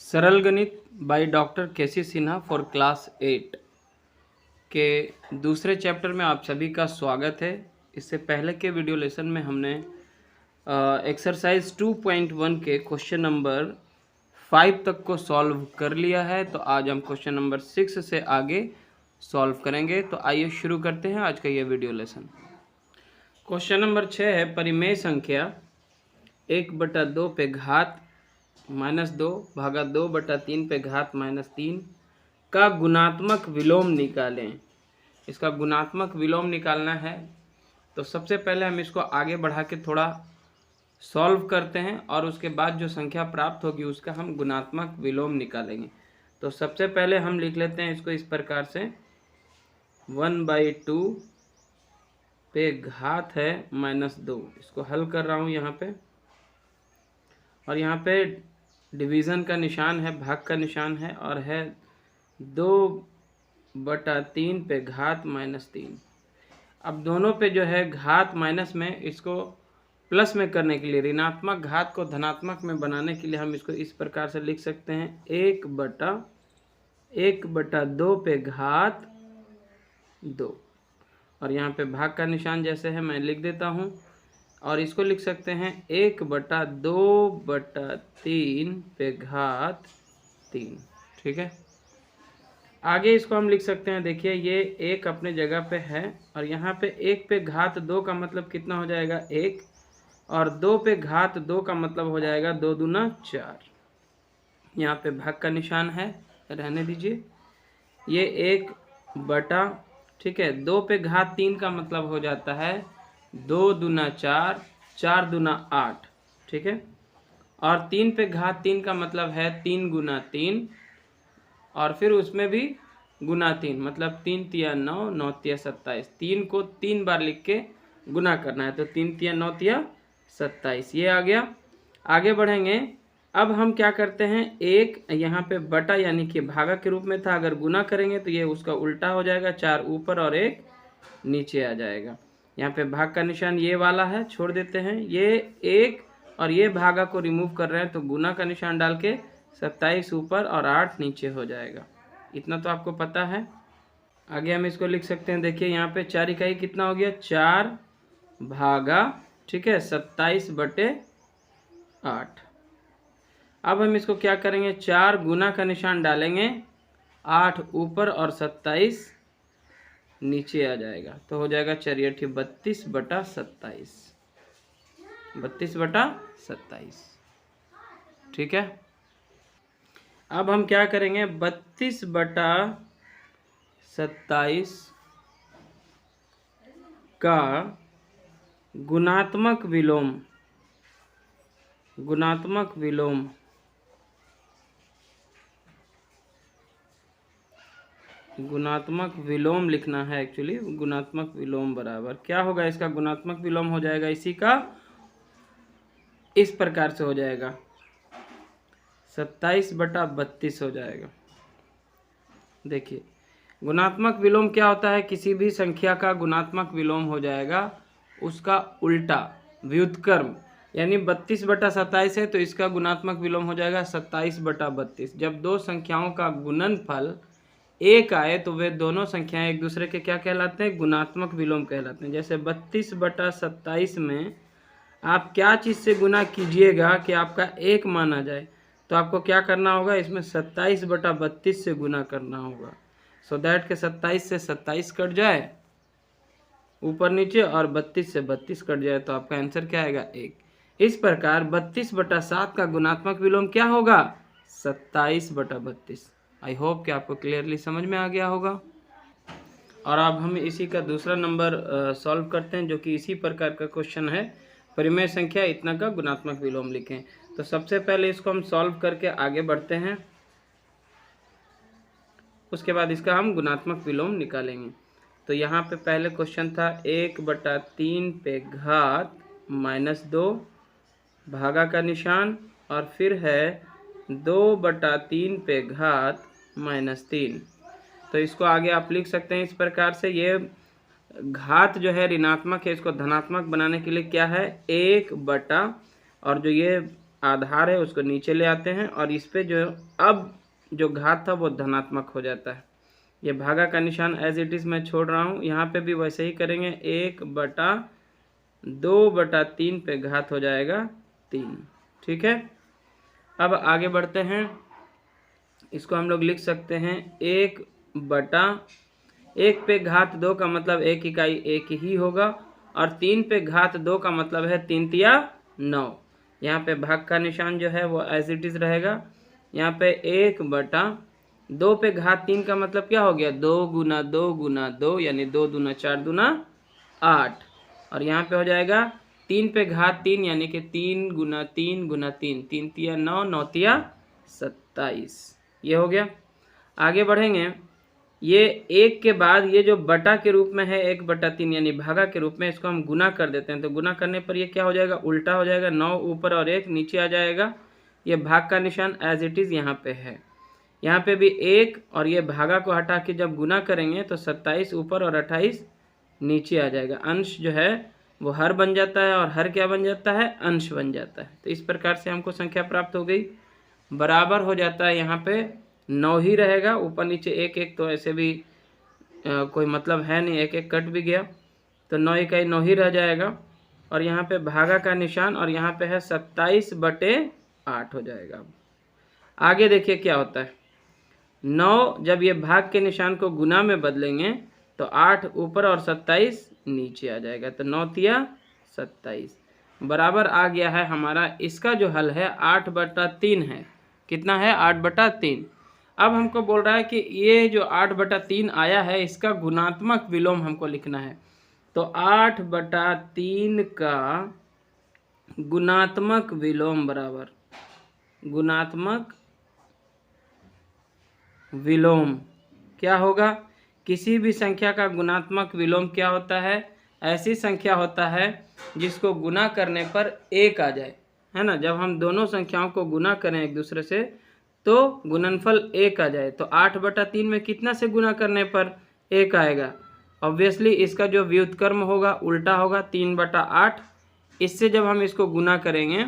सरल गणित by doctor KC Sinha for class 8 के दूसरे चैप्टर में आप सभी का स्वागत है। इससे पहले के वीडियो लेसन में हमने एक्सरसाइज 2.1 के क्वेश्चन नंबर 5 तक को सॉल्व कर लिया है। तो आज हम क्वेश्चन नंबर 6 से आगे सॉल्व करेंगे। तो आइए शुरू करते हैं आज का ये वीडियो लेसन। क्वेश्चन नंबर 6 है, परिमेय संख्या 1/2 पे घात -2 भागा 2/3 पे घात -3 का गुणात्मक विलोम निकालें। इसका गुणात्मक विलोम निकालना है। तो सबसे पहले हम इसको आगे बढ़ा के थोड़ा सॉल्व करते हैं और उसके बाद जो संख्या प्राप्त होगी उसका हम गुणात्मक विलोम निकालेंगे। तो सबसे पहले हम लिख लेते हैं इसको इस प्रकार से, 1/2 पे घात है -2। इसको हल कर रहा हूँ यहाँ पे, और यहाँ पे डिवीज़न का निशान है, भाग का निशान है, और है 2/3 पे घात -3। अब दोनों पे जो है घात माइनस में, इसको प्लस में करने के लिए, ऋणात्मक घात को धनात्मक में बनाने के लिए हम इसको इस प्रकार से लिख सकते हैं, 1/2 पे घात 2। और यहाँ पे भाग का निशान जैसे है मैं लिख देता हूँ, और इसको लिख सकते हैं 1/2/3 पे घात 3। ठीक है, आगे इसको हम लिख सकते हैं, देखिए ये 1 अपने जगह पे है, और यहाँ पे 1 पे घात 2 का मतलब कितना हो जाएगा 1, और 2 पे घात 2 का मतलब हो जाएगा 2 दूना 4। यहाँ पे भाग का निशान है, रहने दीजिए। ये 1/, ठीक है, 2 पे घात 3 का मतलब हो जाता है 2 दूना 4, 4 दूना 8। ठीक है, और 3 पे घात 3 का मतलब है 3 गुना 3, और फिर उसमें भी गुना 3, मतलब 3 तिया 9, 9 तिया 27। 3 को 3 बार लिख के गुना करना है, तो 3 तिया 9 तिया 27 ये आ गया। आगे बढ़ेंगे। अब हम क्या करते हैं, एक यहाँ पे बटा यानी कि भागा के रूप में था, अगर गुना करेंगे तो ये उसका उल्टा हो जाएगा, 4 ऊपर और 1 नीचे आ जाएगा। यहाँ पे भाग का निशान ये वाला है, छोड़ देते हैं, ये 1 और ये भागा को रिमूव कर रहे हैं, तो गुना का निशान डाल के 27 ऊपर और 8 नीचे हो जाएगा। इतना तो आपको पता है। आगे हम इसको लिख सकते हैं, देखिए यहाँ पे 4 इकाई कितना हो गया, 4 भागा, ठीक है, 27/8। अब हम इसको क्या करेंगे, 4 गुना का निशान डालेंगे, 8 ऊपर और 27 नीचे आ जाएगा, तो हो जाएगा 4 × 32/27, 32/27। ठीक है, अब हम क्या करेंगे, 32/27 का गुणात्मक विलोम, गुणात्मक विलोम गुणात्मक विलोम लिखना है एक्चुअली। गुणात्मक विलोम बराबर क्या होगा, इसका गुणात्मक विलोम हो जाएगा इसी का, इस प्रकार से हो जाएगा, 27/32 हो जाएगा। देखिए गुणात्मक विलोम क्या होता है, किसी भी संख्या का गुणात्मक विलोम हो जाएगा उसका उल्टा, व्युत्क्रम। यानी 32/27 है तो इसका गुणात्मक विलोम हो जाएगा 27/32। जब दो संख्याओं का गुणनफल 1 आए तो वे दोनों संख्याएं एक दूसरे के क्या कहलाते हैं, गुणात्मक विलोम कहलाते हैं। जैसे 32/27 में आप क्या चीज़ से गुना कीजिएगा कि आपका 1 मान आ जाए, तो आपको क्या करना होगा, इसमें 27/32 से गुना करना होगा, सो दैट के 27 से 27 कट जाए ऊपर नीचे, और 32 से 32 कट जाए, तो आपका आंसर क्या आएगा, 1। इस प्रकार 32/7 का गुणात्मक विलोम क्या होगा, 27/32। आई होप कि आपको क्लियरली समझ में आ गया होगा। और अब हम इसी का दूसरा नंबर सॉल्व करते हैं, जो कि इसी प्रकार का क्वेश्चन है, परिमेय संख्या इतना का गुणात्मक विलोम लिखें। तो सबसे पहले इसको हम सॉल्व करके आगे बढ़ते हैं, उसके बाद इसका हम गुणात्मक विलोम निकालेंगे। तो यहाँ पे पहले क्वेश्चन था 1/3 पे घात -2, भागा का निशान, और फिर है 2/3 पे घात -3। तो इसको आगे आप लिख सकते हैं इस प्रकार से, ये घात जो है ऋणात्मक है, इसको धनात्मक बनाने के लिए क्या है, 1 बटा, और जो ये आधार है उसको नीचे ले आते हैं और इस पे जो अब जो घात था वो धनात्मक हो जाता है। ये भागा का निशान एज इट इज़ मैं छोड़ रहा हूँ। यहाँ पे भी वैसे ही करेंगे, 1/2/3 पे घात हो जाएगा 3। ठीक है, अब आगे बढ़ते हैं। इसको हम लोग लिख सकते हैं 1 पे घात 2 का मतलब 1 इकाई 1 ही होगा, और 3 पे घात 2 का मतलब है 3 तिया 9। यहाँ पे भाग का निशान जो है वो एज इट इज़ रहेगा। यहाँ पे 1/2 पे घात 3 का मतलब क्या हो गया, 2 गुना 2 गुना 2 यानी 2 दूना 4 दूना 8, और यहाँ पे हो जाएगा 3 पे घात 3 यानी कि 3 गुना 3 गुना 3, 3 तिया 9, 9 तिया 27। ये हो गया। आगे बढ़ेंगे, ये 1 के बाद ये जो बटा के रूप में है 1/3 यानी भागा के रूप में, इसको हम गुना कर देते हैं। तो गुना करने पर ये क्या हो जाएगा, उल्टा हो जाएगा, 9 ऊपर और 1 नीचे आ जाएगा। ये भाग का निशान एज इट इज़ यहाँ पे है। यहाँ पे भी 1 और ये भागा को हटा के जब गुना करेंगे तो 27 ऊपर और 28 नीचे आ जाएगा। अंश जो है वो हर बन जाता है, और हर क्या बन जाता है, अंश बन जाता है। तो इस प्रकार से हमको संख्या प्राप्त हो गई। बराबर हो जाता है, यहाँ पे 9 ही रहेगा, ऊपर नीचे 1 1 तो ऐसे भी कोई मतलब है नहीं, 1 1 कट भी गया तो 9 इकाई 9 ही रह जाएगा। और यहाँ पे भागा का निशान और यहाँ पे है 27/8 हो जाएगा। आगे देखिए क्या होता है, 9 जब ये भाग के निशान को गुना में बदलेंगे तो 8 ऊपर और 27 नीचे आ जाएगा, तो 9 तिया 27 बराबर आ गया है हमारा। इसका जो हल है 8/3 है। कितना है, 8/3। अब हमको बोल रहा है कि ये जो 8/3 आया है इसका गुणात्मक विलोम हमको लिखना है। तो 8/3 का गुणात्मक विलोम बराबर गुणात्मक विलोम क्या होगा, किसी भी संख्या का गुणात्मक विलोम क्या होता है, ऐसी संख्या होता है जिसको गुना करने पर 1 आ जाए, है ना। जब हम दोनों संख्याओं को गुना करें एक दूसरे से तो गुणनफल 1 आ जाए। तो 8/3 में कितना से गुना करने पर 1 आएगा, ऑब्वियसली इसका जो व्युत्क्रम होगा उल्टा होगा, 3/8। इससे जब हम इसको गुना करेंगे,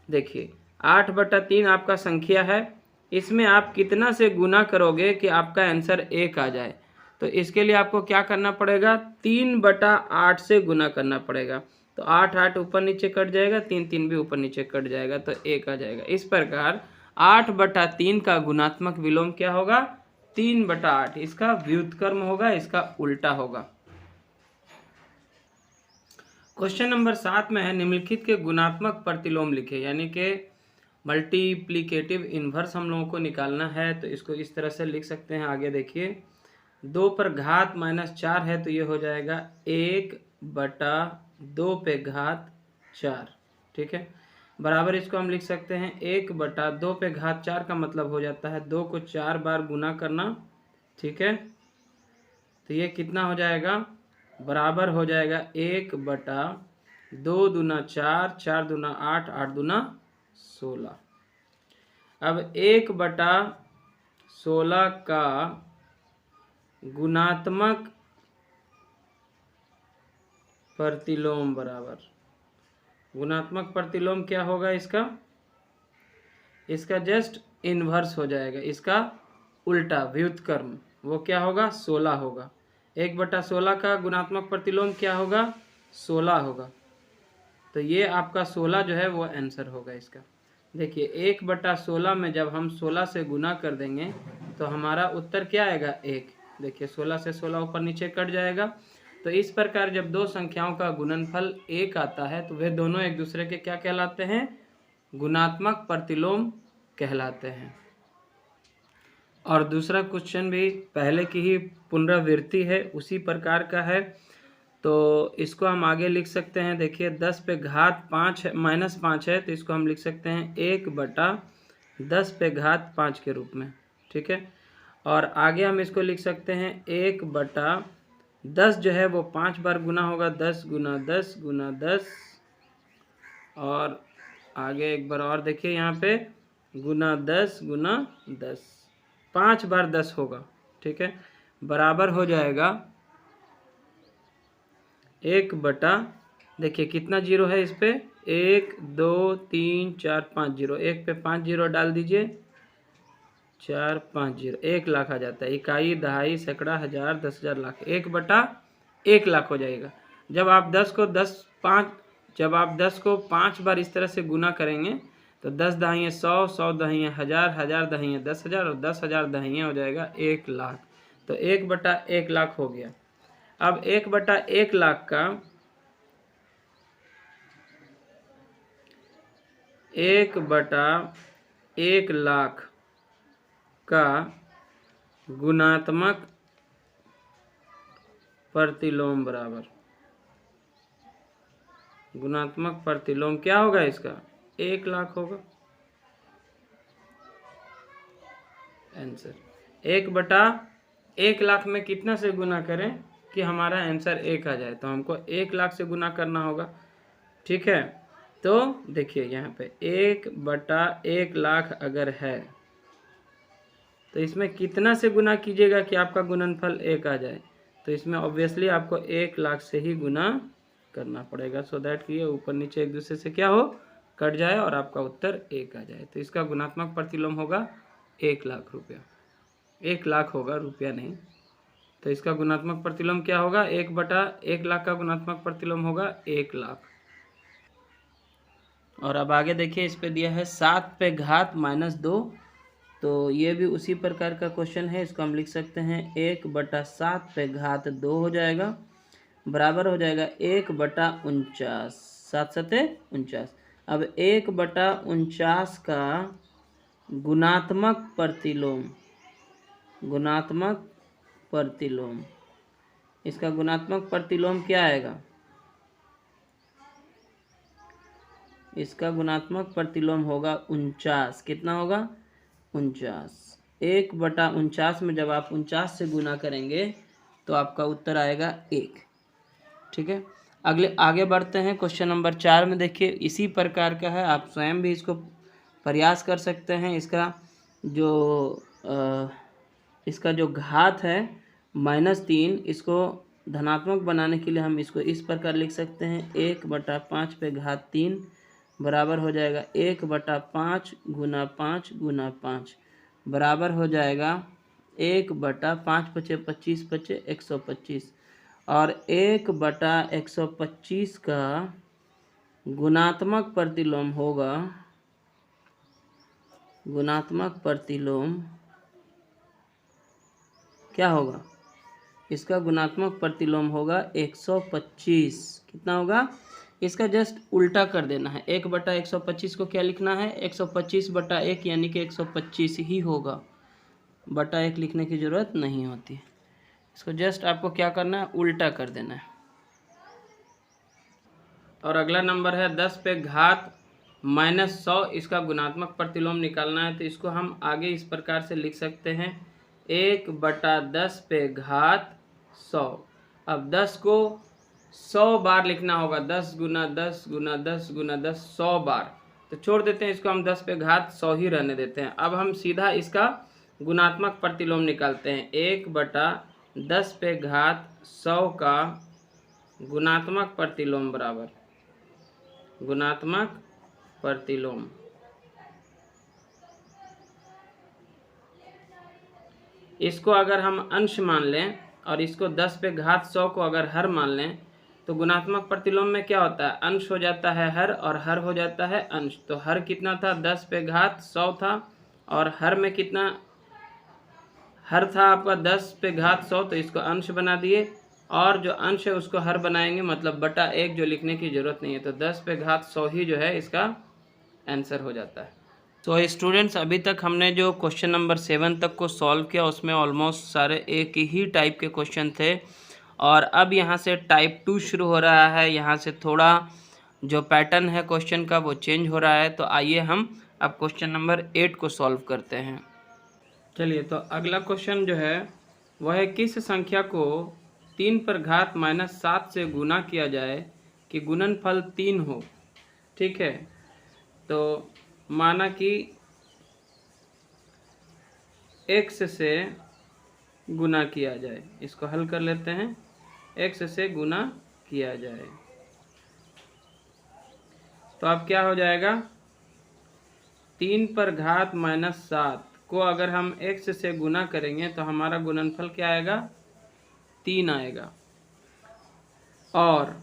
देखिए 8/3 आपका संख्या है, इसमें आप कितना से गुना करोगे कि आपका आंसर 1 आ जाए। तो इसके लिए आपको क्या करना पड़ेगा, 3/8 से गुना करना पड़ेगा। तो 8 8 ऊपर नीचे कट जाएगा, 3 3 भी ऊपर नीचे कट जाएगा, तो 1 आ जाएगा। इस प्रकार 8/3 का गुणात्मक विलोम क्या होगा, 3/8। इसका व्युत्क्रम होगा, इसका उल्टा होगा। क्वेश्चन नंबर 7 में है, निम्नलिखित के गुणात्मक प्रतिलोम लिखे, यानी कि मल्टीप्लिकेटिव इन्वर्स हम लोगों को निकालना है। तो इसको इस तरह से लिख सकते हैं। आगे देखिए, 2 पर घात -4 है तो ये हो जाएगा 1/2 पे घात 4। ठीक है, बराबर इसको हम लिख सकते हैं 1/2 पे घात 4 का मतलब हो जाता है 2 को 4 बार गुना करना। ठीक है, तो ये कितना हो जाएगा, बराबर हो जाएगा 1/2 दूना 4, 4 दूना 8, 8 दूना 16। अब 1/16 का गुणात्मक प्रतिलोम बराबर गुणात्मक प्रतिलोम क्या होगा, इसका जस्ट इन्वर्स हो जाएगा, इसका उल्टा व्युत्क्रम वो क्या होगा, 16 होगा। 1/16 का गुणात्मक प्रतिलोम क्या होगा, 16 होगा। तो ये आपका 16 जो है वो आंसर होगा इसका। देखिए 1/16 में जब हम 16 से गुना कर देंगे तो हमारा उत्तर क्या आएगा, 1। देखिए 16 से 16 ऊपर नीचे कट जाएगा। तो इस प्रकार जब दो संख्याओं का गुणनफल 1 आता है तो वे दोनों एक दूसरे के क्या कहलाते हैं, गुणात्मक प्रतिलोम कहलाते हैं। और दूसरा क्वेश्चन भी पहले की ही पुनरावृत्ति है, उसी प्रकार का है, तो इसको हम आगे लिख सकते हैं। देखिए 10 पे घात 5 है, -5 है, तो इसको हम लिख सकते हैं 1/10 पे घात 5 के रूप में। ठीक है, और आगे हम इसको लिख सकते हैं 1/10 जो है वो 5 बार गुना होगा, 10 गुना 10 गुना 10, और आगे एक बार और देखिए यहाँ पे गुना 10 गुना 10, 5 बार 10 होगा। ठीक है, बराबर हो जाएगा 1/10 देखिए कितना जीरो है इस पे, 1 2 3 4 5 जीरो, एक पे 5 जीरो डाल दीजिए, 4 5 जीरो, 1 लाख आ जाता है। इकाई, दहाई, सैकड़ा, हजार, 10,000, लाख, 1/1 लाख हो जाएगा। जब आप 10 को 5 बार इस तरह से गुना करेंगे तो 10 दहाइयाँ 100, 100 दहाइयाँ 1000, 1000 दहाइयाँ 10,000 और 10,000 दहाइयाँ हो जाएगा 1 लाख। तो 1/1 लाख हो गया। अब 1/1 लाख का 1/1 लाख का गुणात्मक प्रतिलोम बराबर, गुणात्मक प्रतिलोम क्या होगा इसका, 1 लाख होगा। आंसर 1/1 लाख में कितना से गुना करें कि हमारा आंसर 1 आ जाए, तो हमको 1 लाख से गुना करना होगा। ठीक है, तो देखिए यहाँ पे 1/1 लाख अगर है तो इसमें कितना से गुना कीजिएगा कि आपका गुणनफल 1 आ जाए, तो इसमें ऑब्वियसली आपको 1 लाख से ही गुना करना पड़ेगा, सो दैट कि ये ऊपर नीचे एक दूसरे से क्या हो, कट जाए और आपका उत्तर 1 आ जाए। तो इसका गुणात्मक प्रतिलोम होगा 1 लाख रुपया, 1 लाख होगा, रुपया नहीं। तो इसका गुणात्मक प्रतिलोम क्या होगा, 1/1 लाख का गुणात्मक प्रतिलोम होगा 1 लाख। और अब आगे देखिए, इस पे दिया है 7 पे घात -2, तो ये भी उसी प्रकार का क्वेश्चन है। इसको हम लिख सकते हैं 1/7 पे घात 2 हो जाएगा, बराबर हो जाएगा 1/49, 7 सते 49। अब 1/49 का गुणात्मक प्रतिलोम, गुणात्मक प्रतिलोम, इसका गुणात्मक प्रतिलोम क्या आएगा, इसका गुणात्मक प्रतिलोम होगा 49। कितना होगा, 49। 1/49 में जब आप 49 से गुना करेंगे तो आपका उत्तर आएगा 1। ठीक है, आगे बढ़ते हैं। क्वेश्चन नंबर 4 में देखिए इसी प्रकार का है, आप स्वयं भी इसको प्रयास कर सकते हैं। इसका जो घात है -3, इसको धनात्मक बनाने के लिए हम इसको इस प्रकार लिख सकते हैं, 1/5 पे घात 3 बराबर हो जाएगा 1/5 गुना 5 गुना 5, बराबर हो जाएगा 1/5 पचे 25 पचे 125, और 1/125 का गुणात्मक प्रतिलोम होगा, गुणात्मक प्रतिलोम क्या होगा, इसका गुणात्मक प्रतिलोम होगा 125। कितना होगा, इसका जस्ट उल्टा कर देना है। 1/125 को क्या लिखना है, 125/1 यानी कि 125 ही होगा, बटा 1 लिखने की ज़रूरत नहीं होती। इसको जस्ट आपको क्या करना है, उल्टा कर देना है। और अगला नंबर है 10 पे घात -100, इसका गुणात्मक प्रतिलोम निकालना है। तो इसको हम आगे इस प्रकार से लिख सकते हैं, 1/10 पे घात 100। अब 10 को 100 बार लिखना होगा, 10 गुना 10 गुना 10 गुना 10, 100 बार। तो छोड़ देते हैं इसको, हम 10 पे घात 100 ही रहने देते हैं। अब हम सीधा इसका गुणात्मक प्रतिलोम निकालते हैं, 1/10 पे घात 100 का गुणात्मक प्रतिलोम बराबर, गुणात्मक प्रतिलोम, इसको अगर हम अंश मान लें और इसको 10 पे घात 100 को अगर हर मान लें तो गुणात्मक प्रतिलोम में क्या होता है, अंश हो जाता है हर और हर हो जाता है अंश। तो हर कितना था, 10 पे घात 100 था, और हर में कितना, हर था आपका 10 पे घात 100, तो इसको अंश बना दिए, और जो अंश है उसको हर बनाएंगे, मतलब बटा 1, जो लिखने की ज़रूरत नहीं है। तो 10 पे घात 100 ही जो है इसका आंसर हो जाता है। तो स्टूडेंट्स, अभी तक हमने जो क्वेश्चन नंबर 7 तक को सॉल्व किया उसमें ऑलमोस्ट सारे एक ही टाइप के क्वेश्चन थे, और अब यहाँ से टाइप 2 शुरू हो रहा है। यहाँ से थोड़ा जो पैटर्न है क्वेश्चन का वो चेंज हो रहा है। तो आइए हम अब क्वेश्चन नंबर 8 को सॉल्व करते हैं। चलिए, तो अगला क्वेश्चन जो है वह है, किस संख्या को 3 पर घात -7 से गुना किया जाए कि गुणनफल 3 हो। ठीक है, तो माना कि x से गुना किया जाए, इसको हल कर लेते हैं, x से गुना किया जाए। तो अब क्या हो जाएगा, 3 पर घात -7 को अगर हम x से गुना करेंगे तो हमारा गुणनफल क्या आएगा, 3 आएगा। और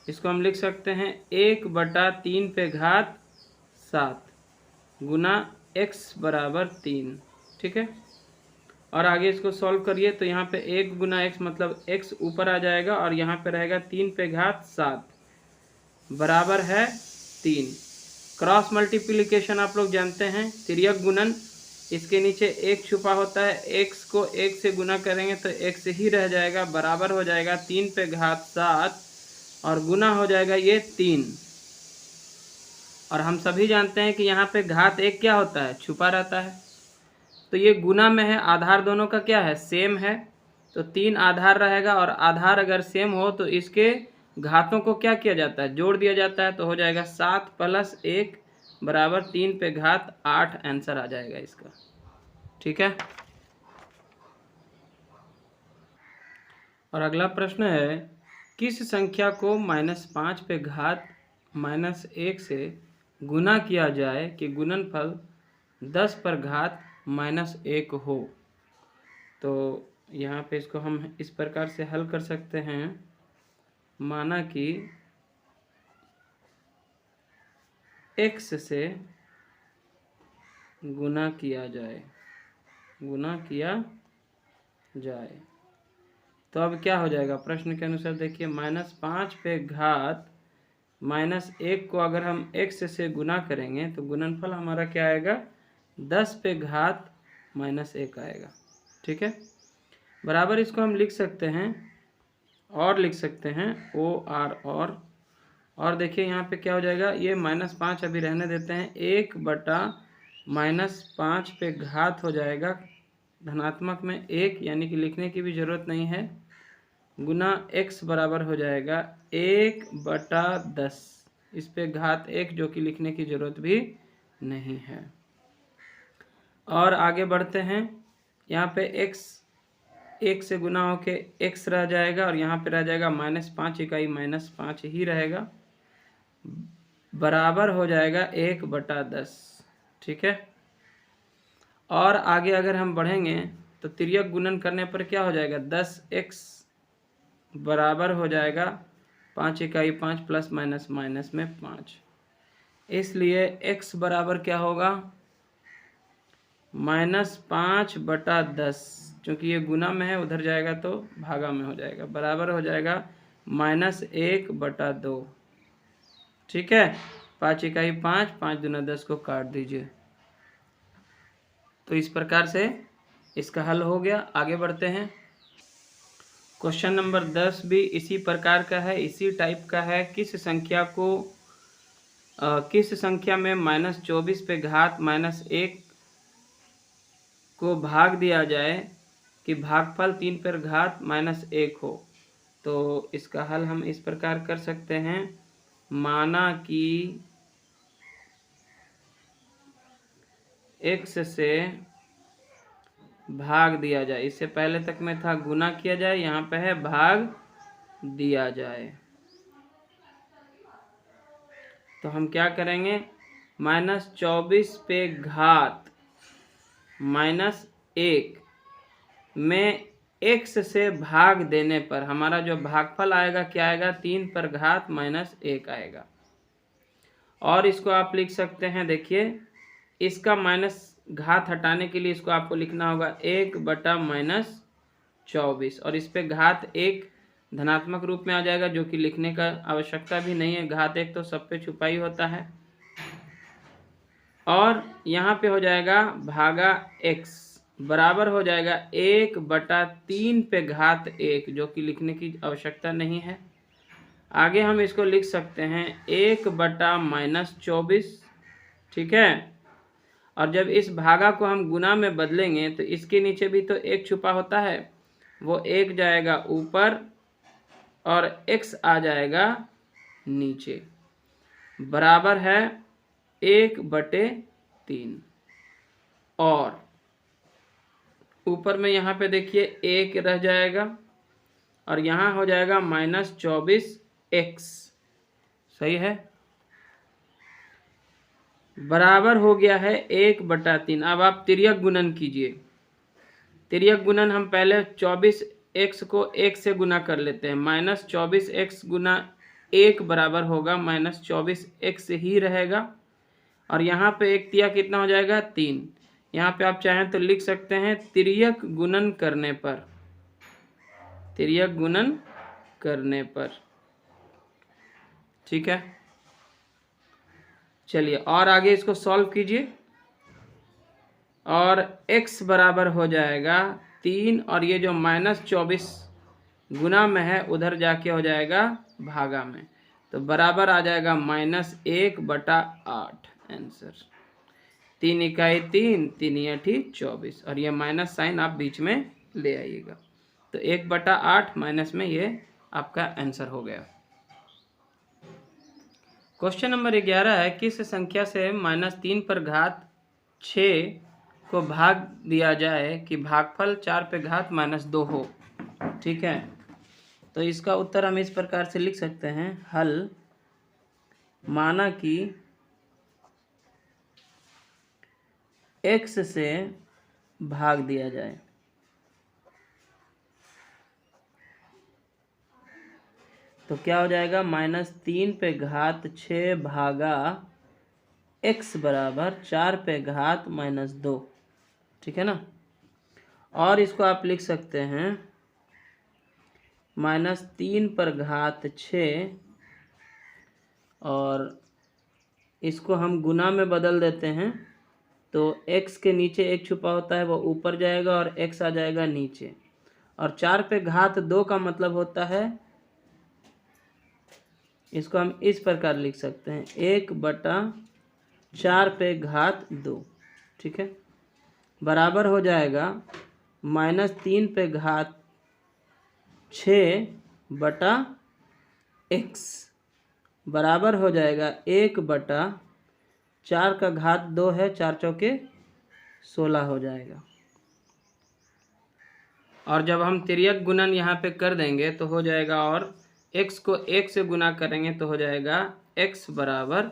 इसको हम लिख सकते हैं 1/3 पे घात 7 गुना x बराबर 3। ठीक है, और आगे इसको सॉल्व करिए तो यहाँ पे 1 गुना x मतलब x ऊपर आ जाएगा और यहाँ पे रहेगा 3 पे घात 7 बराबर है 3। क्रॉस मल्टीप्लिकेशन आप लोग जानते हैं, तिर्यक गुणन, इसके नीचे 1 छुपा होता है, x को 1 से गुना करेंगे तो x ही रह जाएगा, बराबर हो जाएगा 3 पे घात 7 और गुना हो जाएगा ये 3। और हम सभी जानते हैं कि यहाँ पे घात 1 क्या होता है, छुपा रहता है। तो ये गुना में है, आधार दोनों का क्या है, सेम है, तो 3 आधार रहेगा और आधार अगर सेम हो तो इसके घातों को क्या किया जाता है, जोड़ दिया जाता है। तो हो जाएगा 7 + 1 बराबर 3 पे घात 8 आंसर आ जाएगा इसका। ठीक है, और अगला प्रश्न है, किस संख्या को -5 पे घात -1 से गुना किया जाए कि गुणनफल 10 पर घात -1 हो। तो यहाँ पे इसको हम इस प्रकार से हल कर सकते हैं, माना कि x से गुना किया जाए, तो अब क्या हो जाएगा, प्रश्न के अनुसार देखिए, -5 पे घात -1 को अगर हम x से गुना करेंगे तो गुणनफल हमारा क्या आएगा, 10 पे घात -1 आएगा। ठीक है, बराबर इसको हम लिख सकते हैं और लिख सकते हैं OR और देखिए यहाँ पे क्या हो जाएगा, ये -5 अभी रहने देते हैं, 1/-5 पे घात हो जाएगा धनात्मक में 1, यानी कि लिखने की भी ज़रूरत नहीं है, गुना x बराबर हो जाएगा 1/10, इस पे घात 1 जो कि लिखने की ज़रूरत भी नहीं है। और आगे बढ़ते हैं, यहाँ पे x 1 से गुना होके x रह जाएगा और यहाँ पे रह जाएगा -5 इकाई -5 ही रहेगा, बराबर हो जाएगा 1/10। ठीक है, और आगे अगर हम बढ़ेंगे तो तिर्यक गुणन करने पर क्या हो जाएगा, 10x बराबर हो जाएगा 5 इकाई 5 प्लस माइनस माइनस में 5, इसलिए x बराबर क्या होगा, -5/10, क्योंकि ये गुना में है, उधर जाएगा तो भागा में हो जाएगा, बराबर हो जाएगा -1/2। ठीक है, 5 इकाई 5, 5 दूना 10 को काट दीजिए। तो इस प्रकार से इसका हल हो गया। आगे बढ़ते हैं, क्वेश्चन नंबर 10 भी इसी प्रकार का है, इसी टाइप का है। किस संख्या में -24 पे घात -1 को भाग दिया जाए कि भागफल 3 पर घात -1 हो। तो इसका हल हम इस प्रकार कर सकते हैं, माना कि x से भाग दिया जाए, इससे पहले तक में था गुना किया जाए, यहाँ पे है भाग दिया जाए। तो हम क्या करेंगे, -24 पे घात -1 में x से भाग देने पर हमारा जो भागफल आएगा क्या आएगा, 3 पर घात -1 आएगा। और इसको आप लिख सकते हैं, देखिए इसका माइनस घात हटाने के लिए इसको आपको लिखना होगा 1/-24, और इस पे घात 1 धनात्मक रूप में आ जाएगा, जो कि लिखने का आवश्यकता भी नहीं है, घात 1 तो सब पे छुपा ही होता है। और यहाँ पे हो जाएगा भागा x बराबर हो जाएगा 1/3 पे घात 1, जो कि लिखने की आवश्यकता नहीं है। आगे हम इसको लिख सकते हैं 1/-24। ठीक है, और जब इस भागा को हम गुना में बदलेंगे तो इसके नीचे भी तो 1 छुपा होता है, वो 1 जाएगा ऊपर और x आ जाएगा नीचे, बराबर है 1/3। और ऊपर में यहाँ पे देखिए 1 रह जाएगा और यहाँ हो जाएगा -24x। सही है, बराबर हो गया है 1/3। अब आप तिर्यक गुणन कीजिए। तिर्यक गुणन हम पहले 24x को 1 से गुना कर लेते हैं। -24x गुना 1 बराबर होगा -24x ही रहेगा। और यहाँ पे 1 तिया कितना हो जाएगा 3। यहाँ पे आप चाहें तो लिख सकते हैं तिर्यक गुणन करने पर, तिर्यक गुणन करने पर। ठीक है, चलिए और आगे इसको सॉल्व कीजिए। और x बराबर हो जाएगा 3 और ये जो -24 गुना में है उधर जाके हो जाएगा भागा में, तो बराबर आ जाएगा -1/8 आंसर। 3 इकाई 3, 3 × 24 और ये माइनस साइन आप बीच में ले आइएगा, तो 1/8 माइनस में ये आपका आंसर हो गया। क्वेश्चन नंबर 11 है, किस संख्या से -3 पर घात 6 को भाग दिया जाए कि भागफल 4 पे घात -2 हो। ठीक है, तो इसका उत्तर हम इस प्रकार से लिख सकते हैं, हल माना कि x से भाग दिया जाए। तो क्या हो जाएगा, -3 पे घात 6 भागा x बराबर 4 पे घात -2। ठीक है ना, और इसको आप लिख सकते हैं -3 पर घात 6 और इसको हम गुना में बदल देते हैं, तो x के नीचे एक छुपा होता है वो ऊपर जाएगा और x आ जाएगा नीचे। और 4 पे घात 2 का मतलब होता है, इसको हम इस प्रकार लिख सकते हैं 1/4 पे घात 2। ठीक है, बराबर हो जाएगा -3 पे घात 6/x बराबर हो जाएगा 1/4 का घात 2 है, 4 चौके 16 हो जाएगा। और जब हम तिर्यक गुणन यहाँ पे कर देंगे तो हो जाएगा, और x को 1 से गुना करेंगे तो हो जाएगा x बराबर,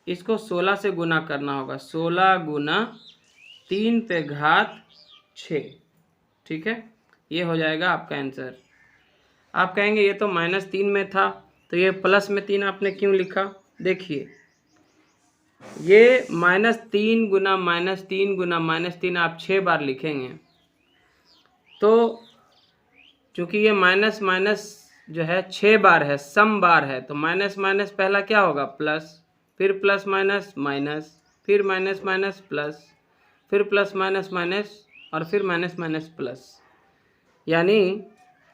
इसको 16 से गुना करना होगा, 16 गुना 3 पे घात 6। ठीक है, ये हो जाएगा आपका आंसर। आप कहेंगे ये तो -3 में था, तो ये प्लस में 3 आपने क्यों लिखा? देखिए, ये -3 गुना -3 गुना -3 आप 6 बार लिखेंगे, तो चूँकि ये माइनस माइनस जो है 6 बार है, सम बार है, तो माइनस माइनस पहला क्या होगा प्लस, फिर प्लस माइनस माइनस, फिर माइनस माइनस प्लस, फिर प्लस माइनस माइनस और फिर माइनस माइनस प्लस। यानी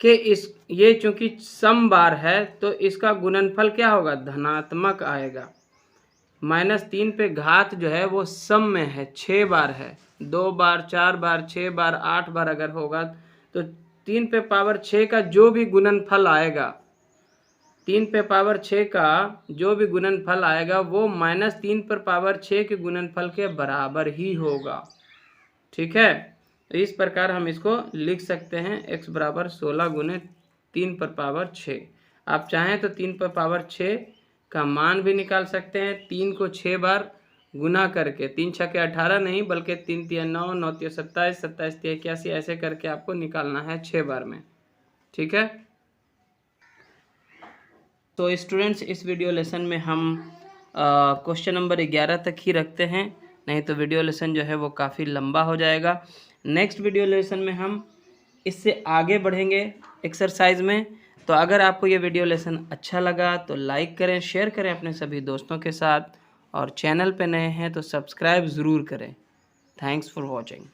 कि ये चूँकि सम बार है तो इसका गुणनफल क्या होगा, धनात्मक आएगा। -3 पे घात जो है वो सम में है, 6 बार है, 2 बार 4 बार 6 बार 8 बार अगर होगा तो 3 पे पावर 6 का जो भी गुणनफल आएगा, 3 पे पावर 6 का जो भी गुणनफल आएगा वो -3 पर पावर 6 के गुणनफल के बराबर ही होगा। ठीक है, तो इस प्रकार हम इसको लिख सकते हैं, x बराबर 16 गुने 3 पर पावर 6। आप चाहें तो 3 पर पावर 6 का मान भी निकाल सकते हैं, 3 को 6 बार गुना करके, 3 × 6 = 18 नहीं बल्कि 3 × 3 = 9, 9 × 3 = 27, 27 × 3 = 81, ऐसे करके आपको निकालना है 6 बार में। ठीक है, तो स्टूडेंट्स इस वीडियो लेसन में हम क्वेश्चन नंबर 11 तक ही रखते हैं, नहीं तो वीडियो लेसन जो है वो काफ़ी लंबा हो जाएगा। नेक्स्ट वीडियो लेसन में हम इससे आगे बढ़ेंगे एक्सरसाइज में। तो अगर आपको ये वीडियो लेसन अच्छा लगा तो लाइक करें, शेयर करें अपने सभी दोस्तों के साथ, और चैनल पे नए हैं तो सब्सक्राइब ज़रूर करें। Thanks for watching.